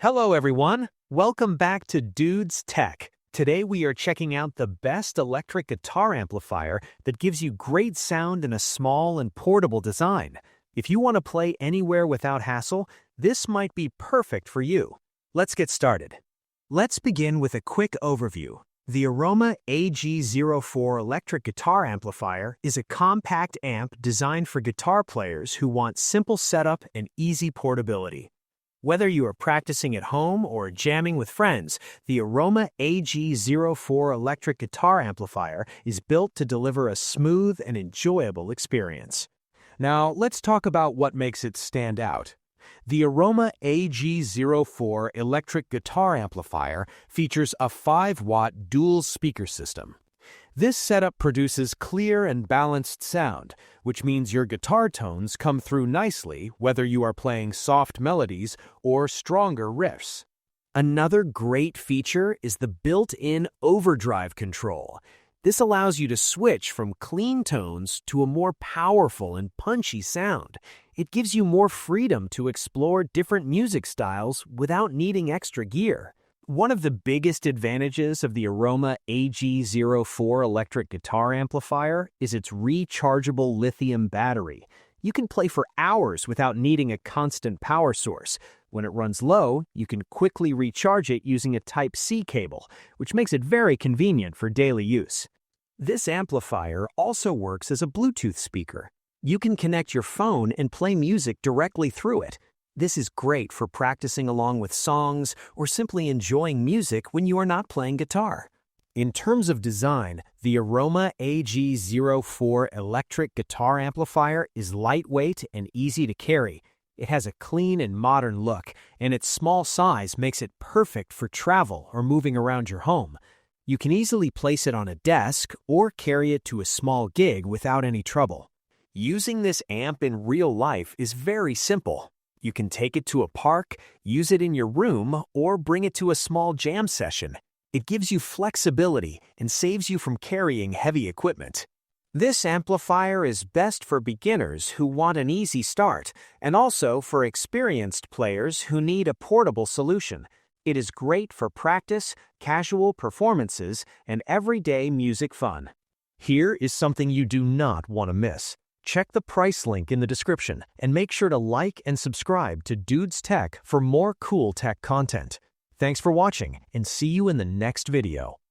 Hello everyone, welcome back to Dude's Tech. Today we are checking out the best electric guitar amplifier that gives you great sound in a small and portable design. If you want to play anywhere without hassle, this might be perfect for you. Let's get started. Let's begin with a quick overview. The Aroma AG04 electric guitar amplifier is a compact amp designed for guitar players who want simple setup and easy portability. Whether you are practicing at home or jamming with friends, the Aroma AG04 electric guitar amplifier is built to deliver a smooth and enjoyable experience. Now, let's talk about what makes it stand out. The Aroma AG04 electric guitar amplifier features a 5-watt dual speaker system. This setup produces clear and balanced sound, which means your guitar tones come through nicely whether you are playing soft melodies or stronger riffs. Another great feature is the built-in overdrive control. This allows you to switch from clean tones to a more powerful and punchy sound. It gives you more freedom to explore different music styles without needing extra gear. One of the biggest advantages of the Aroma AG04 electric guitar amplifier is its rechargeable lithium battery. You can play for hours without needing a constant power source. When it runs low, you can quickly recharge it using a Type-C cable, which makes it very convenient for daily use. This amplifier also works as a Bluetooth speaker. You can connect your phone and play music directly through it. This is great for practicing along with songs or simply enjoying music when you are not playing guitar. In terms of design, the Aroma AG04 electric guitar amplifier is lightweight and easy to carry. It has a clean and modern look, and its small size makes it perfect for travel or moving around your home. You can easily place it on a desk or carry it to a small gig without any trouble. Using this amp in real life is very simple. You can take it to a park, use it in your room, or bring it to a small jam session. It gives you flexibility and saves you from carrying heavy equipment. This amplifier is best for beginners who want an easy start, and also for experienced players who need a portable solution. It is great for practice, casual performances, and everyday music fun. Here is something you do not want to miss. Check the price link in the description and make sure to like and subscribe to Dude's Tech for more cool tech content. Thanks for watching and see you in the next video.